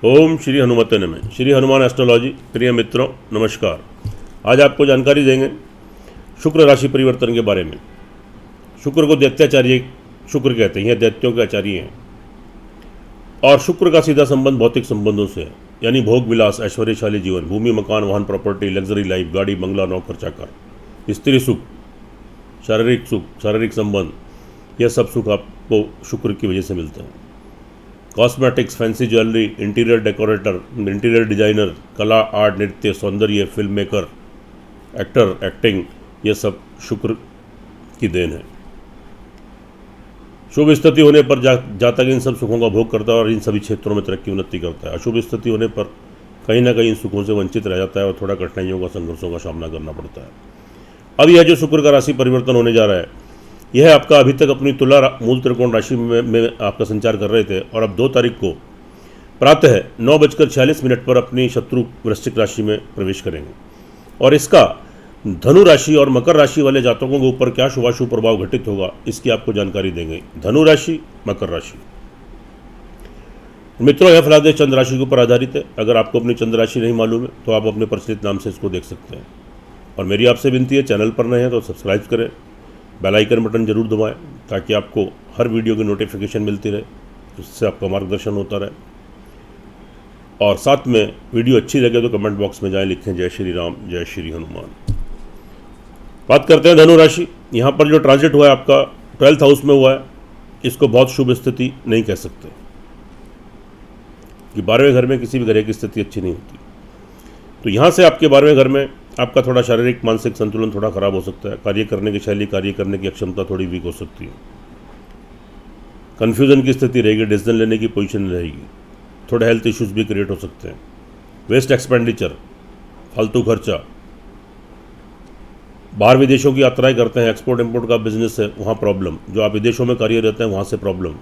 ओम श्री हनुमते नमः। श्री हनुमान एस्ट्रोलॉजी प्रिय मित्रों नमस्कार। आज आपको जानकारी देंगे शुक्र राशि परिवर्तन के बारे में। शुक्र को दैत्याचार्य शुक्र कहते हैं, यह दैत्यों के आचार्य हैं और शुक्र का सीधा संबंध भौतिक संबंधों से है, यानी भोग विलास, ऐश्वर्यशाली जीवन, भूमि, मकान, वाहन, प्रॉपर्टी, लग्जरी लाइफ, गाड़ी, बंगला, नौकर चाकर, स्त्री सुख, शारीरिक संबंध, यह सब सुख आपको शुक्र की वजह से मिलते हैं। Cosmetics, fancy jewellery, interior decorator, interior designer, कला, आर्ट, नृत्य, सौंदर्य, फिल्म मेकर, एक्टर, एक्टिंग, ये सब शुक्र की देन है। शुभ स्थिति होने पर जातक इन सब सुखों का भोग करता है और इन सभी क्षेत्रों में तरक्की उन्नति करता है। अशुभ स्थिति होने पर कहीं ना कहीं इन सुखों से वंचित रह जाता है और थोड़ा कठिनाइयों का, संघर्षों का सामना करना पड़ता है। अब यह जो शुक्र का राशि परिवर्तन होने जा रहा है, यह आपका अभी तक अपनी तुला मूल त्रिकोण राशि में आपका संचार कर रहे थे और अब 2 तारीख को प्रातः 9:46 पर अपनी शत्रु वृश्चिक राशि में प्रवेश करेंगे और इसका धनु राशि और मकर राशि वाले जातकों के ऊपर क्या शुभाशुभ प्रभाव घटित होगा, इसकी आपको जानकारी देंगे। धनु राशि, मकर राशि। मित्रों, यह फलादेश चंद्र राशि के ऊपर आधारित है। अगर आपको अपनी चंद्र राशि नहीं मालूम है तो आप अपने प्रचलित नाम से इसको देख सकते हैं। और मेरी आपसे विनती है, चैनल पर नए हैं तो सब्सक्राइब करें, बेल आइकन बटन जरूर दबाएं ताकि आपको हर वीडियो की नोटिफिकेशन मिलती रहे, उससे आपका मार्गदर्शन होता रहे। और साथ में वीडियो अच्छी लगे तो कमेंट बॉक्स में जाएं, लिखें जय श्री राम, जय श्री हनुमान। बात करते हैं धनु राशि। यहाँ पर जो ट्रांजिट हुआ है आपका 12th हाउस में हुआ है, इसको बहुत शुभ स्थिति नहीं कह सकते कि 12वें घर में किसी भी ग्रह की स्थिति अच्छी नहीं होती। तो यहाँ से आपके 12वें घर में आपका थोड़ा शारीरिक मानसिक संतुलन थोड़ा खराब हो सकता है। कार्य करने की शैली, कार्य करने की अक्षमता थोड़ी वीक हो सकती है। कन्फ्यूजन की स्थिति रहेगी, डिसीजन लेने की पोजीशन रहेगी। थोड़े हेल्थ इश्यूज भी क्रिएट हो सकते हैं। वेस्ट एक्सपेंडिचर, फालतू खर्चा, बाहर विदेशों की यात्राएं करते हैं, एक्सपोर्ट इंपोर्ट का बिजनेस है, वहाँ प्रॉब्लम। जो आप विदेशों में कार्य रहते हैं वहाँ से प्रॉब्लम।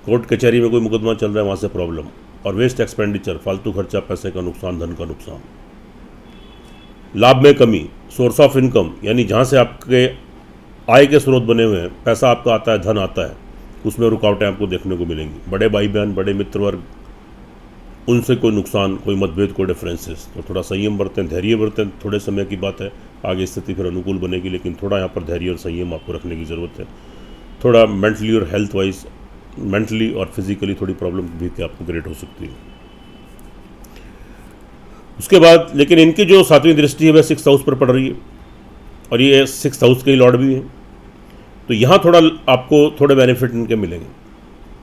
कोर्ट कचहरी में कोई मुकदमा चल रहा है, वहाँ से प्रॉब्लम। और वेस्ट एक्सपेंडिचर, फालतू खर्चा, पैसे का नुकसान, धन का नुकसान। लाभ में कमी, सोर्स ऑफ इनकम, यानी जहाँ से आपके आय के स्रोत बने हुए हैं, पैसा आपका आता है, धन आता है, उसमें रुकावटें आपको देखने को मिलेंगी। बड़े भाई बहन, बड़े मित्र वर्ग, उनसे कोई नुकसान, कोई मतभेद, कोई डिफरेंसेस। तो थोड़ा संयम बरतें, धैर्य बरतें। थोड़े समय की बात है, आगे स्थिति फिर अनुकूल बनेगी, लेकिन थोड़ा यहाँ पर धैर्य और संयम आपको रखने की ज़रूरत है। थोड़ा मेंटली और हेल्थ वाइज, मेंटली और फिजिकली थोड़ी प्रॉब्लम भी आपको क्रिएट हो सकती है। उसके बाद लेकिन इनकी जो 7वीं दृष्टि है वह 6th हाउस पर पड़ रही है और ये 6th हाउस के ही लॉर्ड भी हैं। तो यहाँ थोड़ा आपको थोड़े बेनिफिट इनके मिलेंगे,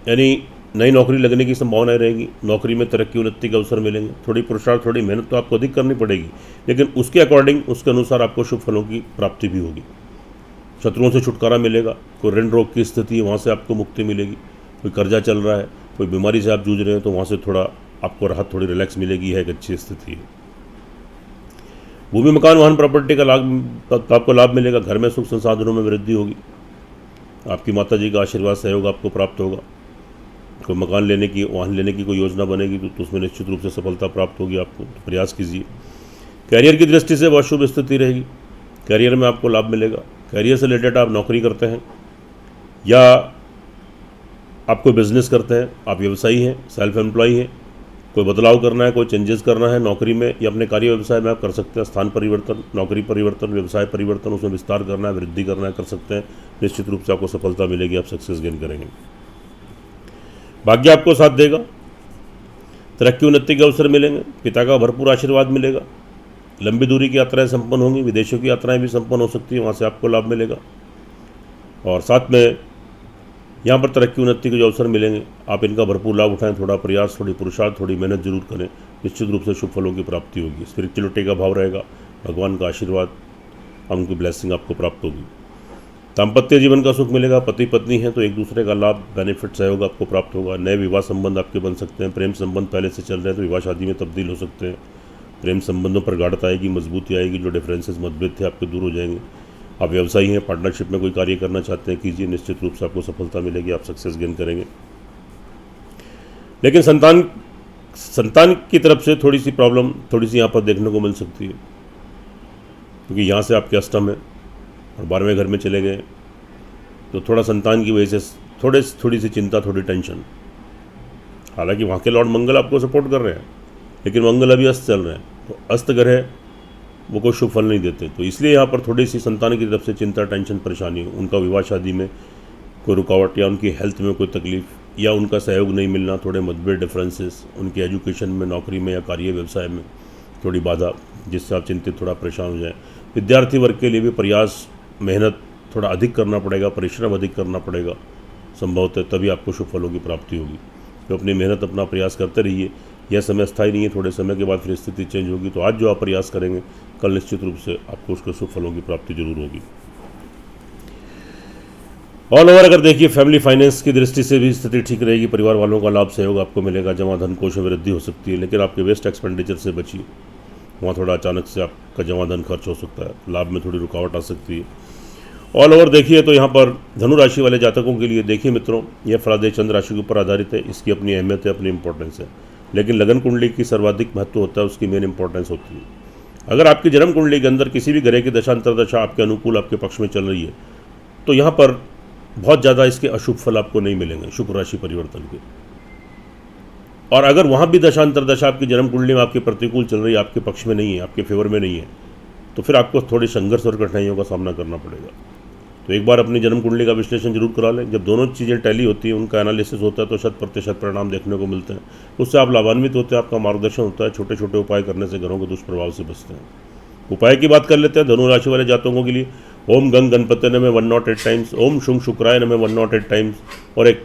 यानी नई नौकरी लगने की संभावनाएं रहेगी। नौकरी में तरक्की उन्नति के अवसर मिलेंगे। थोड़ी पुरुषार्थ, थोड़ी मेहनत तो आपको अधिक करनी पड़ेगी, लेकिन उसके अकॉर्डिंग, उसके अनुसार आपको शुभ फलों की प्राप्ति भी होगी। शत्रुओं से छुटकारा मिलेगा। कोई ऋण रोग की स्थिति है, वहाँ से आपको मुक्ति मिलेगी। कोई कर्जा चल रहा है, कोई बीमारी से आप जूझ रहे हैं, तो वहाँ से थोड़ा आपको राहत, थोड़ी रिलैक्स मिलेगी। है एक अच्छी स्थिति है। भूमि, मकान, वाहन, प्रॉपर्टी का आपको लाभ मिलेगा। घर में सुख संसाधनों में वृद्धि होगी। आपकी माता जी का आशीर्वाद, सहयोग आपको प्राप्त होगा। कोई मकान लेने की, वाहन लेने की कोई योजना बनेगी तो उसमें निश्चित रूप से सफलता प्राप्त होगी आपको, तो प्रयास कीजिए। कैरियर की दृष्टि से बहुत शुभ स्थिति रहेगी। कैरियर में आपको लाभ मिलेगा। कैरियर से रिलेटेड आप नौकरी करते हैं या आप कोई बिजनेस करते हैं, आप व्यवसायी हैं, सेल्फ एम्प्लॉय हैं, कोई बदलाव करना है, कोई चेंजेस करना है नौकरी में या अपने कार्य व्यवसाय में, आप कर सकते हैं। स्थान परिवर्तन, नौकरी परिवर्तन, व्यवसाय परिवर्तन, उसमें विस्तार करना है, वृद्धि करना है, कर सकते हैं। निश्चित रूप से आपको सफलता मिलेगी, आप सक्सेस गेन करेंगे। भाग्य आपको साथ देगा। तरक्की उन्नति के अवसर मिलेंगे। पिता का भरपूर आशीर्वाद मिलेगा। लंबी दूरी की यात्राएं संपन्न होंगी। विदेशों की यात्राएं भी संपन्न हो सकती है, वहाँ से आपको लाभ मिलेगा। और साथ में यहाँ पर तरक्की उन्नति के जो अवसर मिलेंगे, आप इनका भरपूर लाभ उठाएं। थोड़ा प्रयास, थोड़ी पुरुषार्थ, थोड़ी मेहनत जरूर करें। निश्चित रूप से शुभ फलों की प्राप्ति होगी। स्पिरिचुअलिटी का भाव रहेगा। भगवान का आशीर्वाद, उनकी ब्लेसिंग आपको प्राप्त होगी। दाम्पत्य जीवन का सुख मिलेगा। पति पत्नी है तो एक दूसरे का लाभ, बेनिफिट, सहयोग आपको प्राप्त होगा। नए विवाह संबंध आपके बन सकते हैं। प्रेम संबंध पहले से चल रहे हैं तो विवाह शादी में तब्दील हो सकते हैं। प्रेम संबंधों पर गाढ़ता आएगी, मजबूती आएगी। जो डिफरेंसेस, मतभेद थे आपके दूर हो जाएंगे। आप व्यवसायी हैं, पार्टनरशिप में कोई कार्य करना चाहते हैं, कीजिए। निश्चित रूप से आपको सफलता मिलेगी, आप सक्सेस गेन करेंगे। लेकिन संतान की तरफ से थोड़ी सी प्रॉब्लम, थोड़ी सी यहाँ पर देखने को मिल सकती है, क्योंकि यहाँ से आपके अष्टम है और 12वें घर में चले गए, तो थोड़ा संतान की वजह से थोड़ी सी चिंता, थोड़ी टेंशन हालांकि वहाँ के लॉर्ड मंगल आपको सपोर्ट कर रहे हैं, लेकिन मंगल अभी अस्त चल रहे हैं, तो अस्त ग्रह वो कोई शुभ फल नहीं देते। तो इसलिए यहाँ पर थोड़ी सी संतान की तरफ से चिंता, टेंशन, परेशानी, उनका विवाह शादी में कोई रुकावट या उनकी हेल्थ में कोई तकलीफ या उनका सहयोग नहीं मिलना, थोड़े मतभेद, डिफरेंसेस, उनकी एजुकेशन में, नौकरी में या कार्य व्यवसाय में थोड़ी बाधा, जिससे आप चिंतित, थोड़ा परेशान हो जाएं। विद्यार्थी वर्ग के लिए भी प्रयास, मेहनत थोड़ा अधिक करना पड़ेगा, परिश्रम अधिक करना पड़ेगा संभवतः, तभी आपको शुभ फलों की प्राप्ति होगी। तो अपनी मेहनत, अपना प्रयास करते रहिए। यह समय स्थायी नहीं है, थोड़े समय के बाद फिर स्थिति चेंज होगी। तो आज जो आप प्रयास करेंगे, कल निश्चित रूप से आपको उसके शुभ फलों की प्राप्ति जरूर होगी। ऑल ओवर अगर देखिए, फैमिली फाइनेंस की दृष्टि से भी स्थिति ठीक रहेगी। परिवार वालों का लाभ, सहयोग आपको मिलेगा। जमा धन कोष में वृद्धि हो सकती है, लेकिन आपके वेस्ट एक्सपेंडिचर से बचिए। वहाँ थोड़ा अचानक से आपका जमा धन खर्च हो सकता है, लाभ में थोड़ी रुकावट आ सकती है। ऑल ओवर देखिए तो यहाँ पर धनु राशि वाले जातकों के लिए देखिए मित्रों, यह फलादेश चंद्र राशि के ऊपर आधारित है। इसकी अपनी अहमियत है, अपनी इंपॉर्टेंस है, लेकिन लगन कुंडली की सर्वाधिक महत्व होता है, उसकी मेन इंपॉर्टेंस होती है। अगर आपकी जन्म कुंडली के अंदर किसी भी ग्रह की दशा अंतरदशा आपके अनुकूल, आपके पक्ष में चल रही है, तो यहाँ पर बहुत ज़्यादा इसके अशुभ फल आपको नहीं मिलेंगे शुक्र राशि परिवर्तन के। और अगर वहाँ भी दशा अंतरदशा आपकी जन्म कुंडली में आपके प्रतिकूल चल रही है, आपके पक्ष में नहीं है, आपके फेवर में नहीं है, तो फिर आपको थोड़ी संघर्ष और कठिनाइयों का सामना करना पड़ेगा। तो एक बार अपनी जन्म कुंडली का विश्लेषण जरूर करा लें। जब दोनों चीज़ें टैली होती हैं, उनका एनालिसिस होता है, तो 100% परिणाम देखने को मिलते हैं। उससे आप लाभान्वित होते हैं, आपका मार्गदर्शन होता है। छोटे छोटे उपाय करने से घरों के दुष्प्रभाव से बचते हैं। उपाय की बात कर लेते हैं धनु राशि वाले जातकों के लिए। ओम गंग गणपति नमः 108 टाइम्स, ओम शुंग शुक्राय नमः 108 टाइम्स, और एक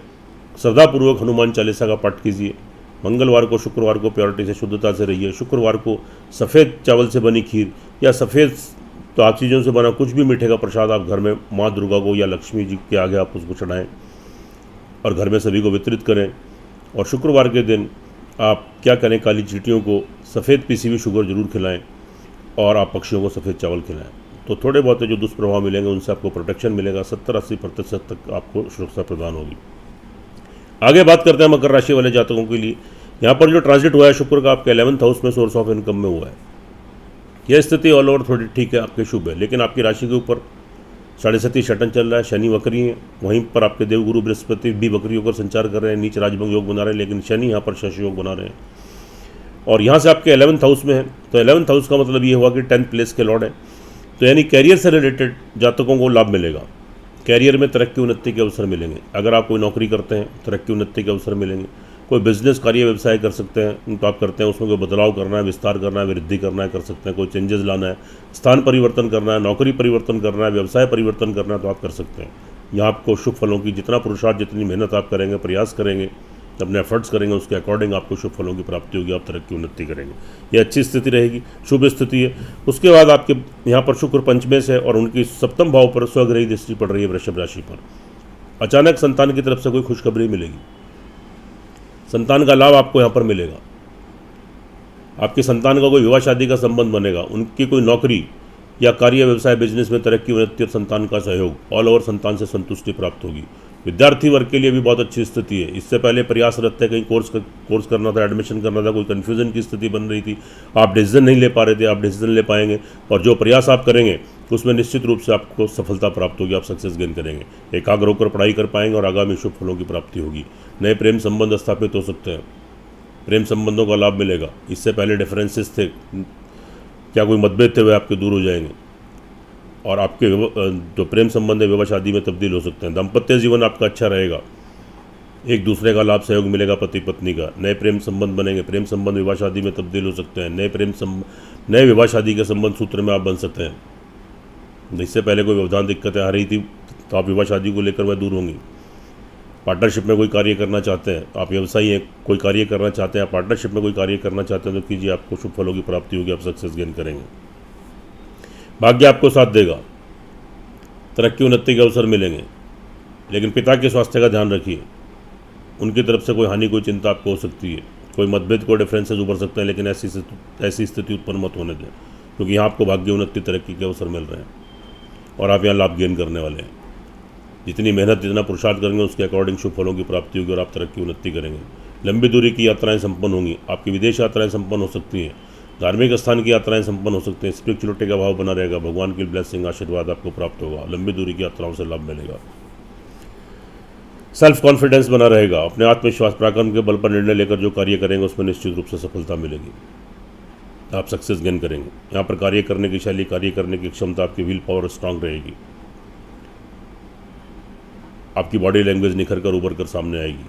श्रद्धापूर्वक हनुमान चालीसा का पाठ कीजिए। मंगलवार को, शुक्रवार को प्योरिटी से, शुद्धता से रहिए। शुक्रवार को सफ़ेद चावल से बनी खीर या सफ़ेद तो आप चीज़ों से बना कुछ भी मीठे का प्रसाद आप घर में माँ दुर्गा को या लक्ष्मी जी के आगे आप उसको चढ़ाएं और घर में सभी को वितरित करें। और शुक्रवार के दिन आप क्या करें, काली चींटियों को सफ़ेद पीसी हुई शुगर जरूर खिलाएं और आप पक्षियों को सफ़ेद चावल खिलाएं। तो थोड़े बहुत जो दुष्प्रभाव मिलेंगे उनसे आपको प्रोटेक्शन मिलेगा। 70-80% तक आपको सुरक्षा प्रदान होगी। आगे बात करते हैं मकर राशि वाले जातकों के लिए। यहाँ पर जो ट्रांजिट हुआ है शुक्र का आपके 11th हाउस में, सोर्स ऑफ इनकम में हुआ है। यह स्थिति ऑल ओवर थोड़ी ठीक है, आपके शुभ है, लेकिन आपकी राशि के ऊपर 7.5 शटन चल रहा है, शनि वक्री है। वहीं पर आपके देवगुरु बृहस्पति भी वक्री होकर संचार कर रहे हैं, नीच राजभंग योग बना रहे हैं, लेकिन शनि यहाँ पर शश योग बना रहे हैं। और यहाँ से आपके 11th हाउस में है, तो 11th हाउस का मतलब ये हुआ कि 10th प्लेस के लॉर्ड है। तो यानी कैरियर से रिलेटेड जातकों को लाभ मिलेगा। कैरियर में तरक्की उन्नति के अवसर मिलेंगे। अगर आप कोई नौकरी करते हैं, तरक्की उन्नति के अवसर मिलेंगे। कोई बिजनेस, कार्य व्यवसाय कर सकते हैं तो आप करते हैं, उसमें कोई बदलाव करना है, विस्तार करना है, वृद्धि करना है, कर सकते हैं। कोई चेंजेस लाना है, स्थान परिवर्तन करना है, नौकरी परिवर्तन करना है, व्यवसाय परिवर्तन करना है, तो आप कर सकते हैं। यहाँ आपको शुभ फलों की जितना पुरुषार्थ, जितनी मेहनत आप करेंगे, प्रयास करेंगे, अपने एफर्ट्स करेंगे, उसके अकॉर्डिंग आपको शुभ फलों की प्राप्ति होगी, आप तरक्की उन्नति करेंगे। ये अच्छी स्थिति रहेगी, शुभ स्थिति है। उसके बाद आपके यहाँ पर शुक्र पंचमे से और उनकी सप्तम भाव पर स्वग्रही दृष्टि पड़ रही है वृषभ राशि पर। अचानक संतान की तरफ से कोई खुशखबरी मिलेगी, संतान का लाभ आपको यहाँ पर मिलेगा। आपके संतान का कोई विवाह शादी का संबंध बनेगा, उनकी कोई नौकरी या कार्य व्यवसाय बिजनेस में तरक्की उन्नति और संतान का सहयोग, ऑल ओवर संतान से संतुष्टि प्राप्त होगी। विद्यार्थी वर्ग के लिए भी बहुत अच्छी स्थिति है। इससे पहले प्रयासरत थे, कहीं कोर्स करना था, एडमिशन करना था, कोई कन्फ्यूजन की स्थिति बन रही थी, आप डिसीजन नहीं ले पा रहे थे, आप डिसीजन ले पाएंगे। और जो प्रयास आप करेंगे उसमें निश्चित रूप से आपको सफलता प्राप्त होगी, आप सक्सेस गेन करेंगे, एकाग्र होकर पढ़ाई कर पाएंगे और आगामी शुभ फलों की प्राप्ति होगी। नए प्रेम संबंध स्थापित हो सकते हैं, प्रेम संबंधों का लाभ मिलेगा। इससे पहले डिफरेंसेस थे, क्या कोई मतभेद थे, वे आपके दूर हो जाएंगे और आपके जो प्रेम संबंध है विवाह शादी में तब्दील हो सकते हैं। दाम्पत्य जीवन आपका अच्छा रहेगा, एक दूसरे का लाभ सहयोग मिलेगा पति पत्नी का। नए प्रेम संबंध बनेंगे, प्रेम संबंध विवाह शादी में तब्दील हो सकते हैं। नए विवाह शादी के संबंध सूत्र में आप बन सकते हैं। इससे पहले कोई व्यवधान दिक्कतें आ रही थी तो आप विवाह शादी को लेकर वह दूर होंगी। पार्टनरशिप में कोई कार्य करना चाहते हैं, आप व्यवसायी हैं, कोई कार्य करना चाहते हैं, पार्टनरशिप में कोई कार्य करना चाहते हैं तो कीजिए, आपको शुभ फलों की प्राप्ति होगी, आप सक्सेस गेन करेंगे। भाग्य आपको साथ देगा, तरक्की उन्नति के अवसर मिलेंगे, लेकिन पिता के स्वास्थ्य का ध्यान रखिए। उनकी तरफ से कोई हानि, कोई चिंता आपको हो सकती है, कोई मतभेद, कोई डिफरेंसेस उभर सकते हैं, लेकिन ऐसी स्थिति उत्पन्न मत होने दें, क्योंकि यहाँ आपको भाग्य उन्नति, तरक्की के अवसर मिल रहे हैं और आप यहाँ लाभ गेन करने वाले हैं। जितनी मेहनत, जितना पुरुषार्थ करेंगे उसके अकॉर्डिंग शुभ फलों की प्राप्ति होगी और आप तरक्की उन्नति करेंगे। लंबी दूरी की यात्राएं संपन्न होंगी, आपकी विदेश यात्राएं संपन्न हो सकती हैं, धार्मिक स्थान की यात्राएं संपन्न हो सकती हैं, स्पिरिचुअलिटी का भाव बना रहेगा, भगवान की ब्लेसिंग, आशीर्वाद आपको प्राप्त होगा, लंबी दूरी की यात्राओं से लाभ मिलेगा। सेल्फ कॉन्फिडेंस बना रहेगा, अपने आत्मविश्वास पराक्रम के बल पर निर्णय लेकर जो कार्य करेंगे उसमें निश्चित रूप से सफलता मिलेगी, आप सक्सेस गेन करेंगे। यहाँ पर कार्य करने की शैली, कार्य करने की क्षमता, आपकी विल पावर स्ट्रांग रहेगी, आपकी बॉडी लैंग्वेज निखर कर उभर कर सामने आएगी,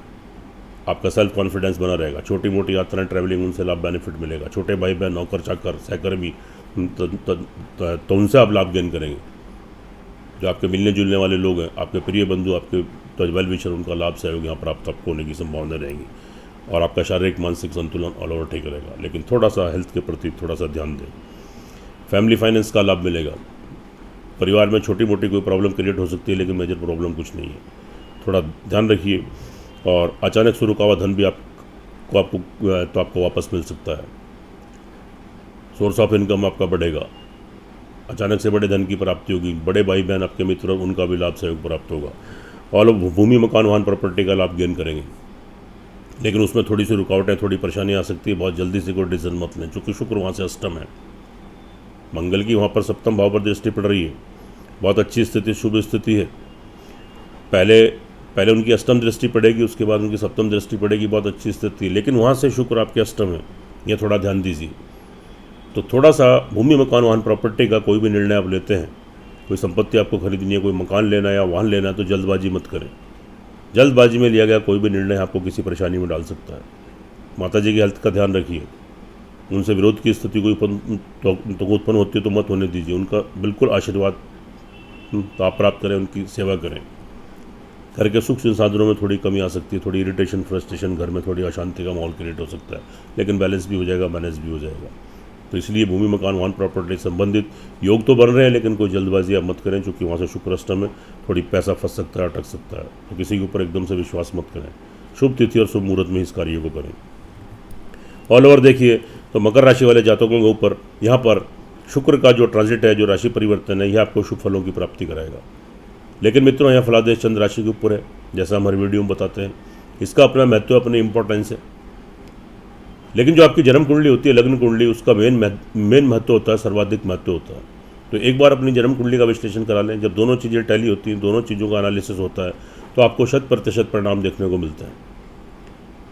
आपका सेल्फ कॉन्फिडेंस बना रहेगा। छोटी मोटी यात्राएं, ट्रैवलिंग, उनसे लाभ बेनिफिट मिलेगा। छोटे भाई बहन, नौकर चाकर, सहकर्मी, तो उनसे आप लाभ गेन करेंगे। जो आपके मिलने जुलने वाले लोग हैं, आपके प्रिय बंधु, आपके वेल विशर, उनका लाभ सहयोग यहाँ पर आप होने की संभावना रहेगी और आपका शारीरिक मानसिक संतुलन ऑल ओवर ठीक रहेगा। लेकिन थोड़ा सा हेल्थ के प्रति थोड़ा सा ध्यान दें। फैमिली फाइनेंस का लाभ मिलेगा। परिवार में छोटी मोटी कोई प्रॉब्लम क्रिएट हो सकती है, लेकिन मेजर प्रॉब्लम कुछ नहीं है, थोड़ा ध्यान रखिए। और अचानक से रुका हुआ धन भी आपको वापस मिल सकता है। सोर्स ऑफ इनकम आपका बढ़ेगा, अचानक से बड़े धन की प्राप्ति होगी। बड़े भाई बहन, आपके मित्र, उनका भी लाभ सहयोग प्राप्त होगा। और भूमि, मकान, वाहन, प्रॉपर्टी का लाभ गेन करेंगे, लेकिन उसमें थोड़ी सी रुकावटें, थोड़ी परेशानी आ सकती है। बहुत जल्दी से कोई डिसीजन मत लें, चूँकि शुक्र वहाँ से अष्टम है, मंगल की वहाँ पर सप्तम भाव पर दृष्टि पड़ रही है। बहुत अच्छी स्थिति, शुभ स्थिति है। पहले उनकी अष्टम दृष्टि पड़ेगी, उसके बाद उनकी सप्तम दृष्टि पड़ेगी, बहुत अच्छी स्थिति। लेकिन वहाँ से शुक्र आपके अष्टम है, यह थोड़ा ध्यान दीजिए। तो थोड़ा सा भूमि, मकान, वाहन, प्रॉपर्टी का कोई भी निर्णय आप लेते हैं, कोई संपत्ति आपको खरीदनी है, कोई मकान लेना है या वाहन लेना है, तो जल्दबाजी मत करें। जल्दबाजी में लिया गया कोई भी निर्णय आपको किसी परेशानी में डाल सकता है। माता जी की हेल्थ का ध्यान रखिए, उनसे विरोध की स्थिति कोई उत्पन्न होती है तो मत होने दीजिए। उनका बिल्कुल आशीर्वाद तो आप प्राप्त करें, उनकी सेवा करें। घर के सुख संसाधनों में थोड़ी कमी आ सकती है, थोड़ी इरिटेशन, फ्रस्ट्रेशन, घर में थोड़ी अशांति का माहौल क्रिएट हो सकता है, लेकिन बैलेंस भी हो जाएगा, मैनेज भी हो जाएगा। तो इसलिए भूमि, मकान, वाहन, प्रॉपर्टी संबंधित योग तो बन रहे हैं, लेकिन कोई जल्दबाजी आप मत करें, क्योंकि वहाँ से शुक्र अष्टम में थोड़ी पैसा फंस सकता है, अटक सकता है। तो किसी के ऊपर एकदम से विश्वास मत करें। शुभ तिथि और शुभ मुहूर्त में इस कार्य को करें। ऑल ओवर देखिए तो मकर राशि वाले जातकों के ऊपर यहाँ पर शुक्र का जो ट्रांजिट है, जो राशि परिवर्तन है, यह आपको शुभ फलों की प्राप्ति कराएगा। लेकिन मित्रों, यहाँ फलादेश चंद्र राशि के ऊपर है, जैसा हमारे वीडियो में बताते हैं। इसका अपना महत्व, अपनी इंपॉर्टेंस है। लेकिन जो आपकी जन्म कुंडली होती है, लग्न कुंडली, उसका मेन महत्व होता है, सर्वाधिक महत्व होता है। तो एक बार अपनी जन्म कुंडली का विश्लेषण करा लें। जब दोनों चीज़ें टैली होती हैं, दोनों चीज़ों का एनालिसिस होता है, तो आपको 100% परिणाम देखने को मिलता है।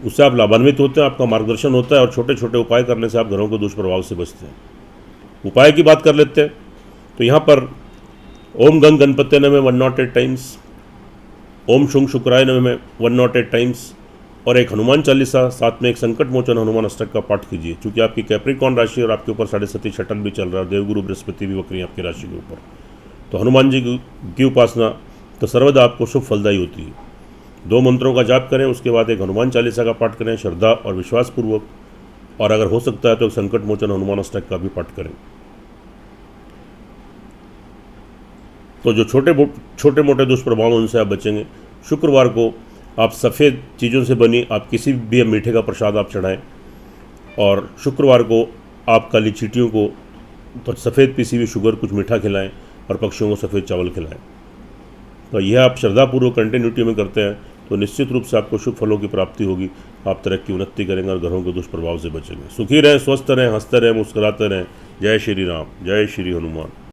उससे आप लाभान्वित होते हैं, आपका मार्गदर्शन होता है, और छोटे छोटे उपाय करने से आप घरों के दुष्प्रभाव से बचते हैं। उपाय की बात कर लेते हैं तो यहाँ पर ओम गंग गणपत्य नमः 108 टाइम्स, ओम शुंग शुक्राय नमः 108 टाइम्स, और एक हनुमान चालीसा, साथ में एक संकट मोचन हनुमान अष्टक का पाठ कीजिए। क्योंकि आपकी कैप्रिकॉर्न राशि और आपके ऊपर 7.5 शटल भी चल रहा है, देवगुरु बृहस्पति भी वक्री आपकी राशि के ऊपर। तो हनुमान जी की उपासना तो सर्वदा आपको शुभ फलदायी होती है। 2 मंत्रों का जाप करें, उसके बाद एक हनुमान चालीसा का पाठ करें श्रद्धा और विश्वास पूर्वक, और अगर हो सकता है तो एक संकट मोचन हनुमान अष्टक का भी पाठ करें। तो जो छोटे मोटे दुष्प्रभाव उनसे आप बचेंगे। शुक्रवार को आप सफ़ेद चीज़ों से बनी आप किसी भी मीठे का प्रसाद आप चढ़ाएं, और शुक्रवार को आप काली चींटियों को तो सफ़ेद पीसी हुई शुगर कुछ मीठा खिलाएं, और पक्षियों को सफ़ेद चावल खिलाएं। तो यह आप श्रद्धापूर्वक कंटिन्यूटी में करते हैं तो निश्चित रूप से आपको शुभ फलों की प्राप्ति होगी। आप तरक्की उन्नति करेंगे और घरों के दुष्प्रभाव से बचेंगे। सुखी रहें, स्वस्थ रहें, हंसते रहें, मुस्कुराते रहें। जय श्री राम, जय श्री हनुमान।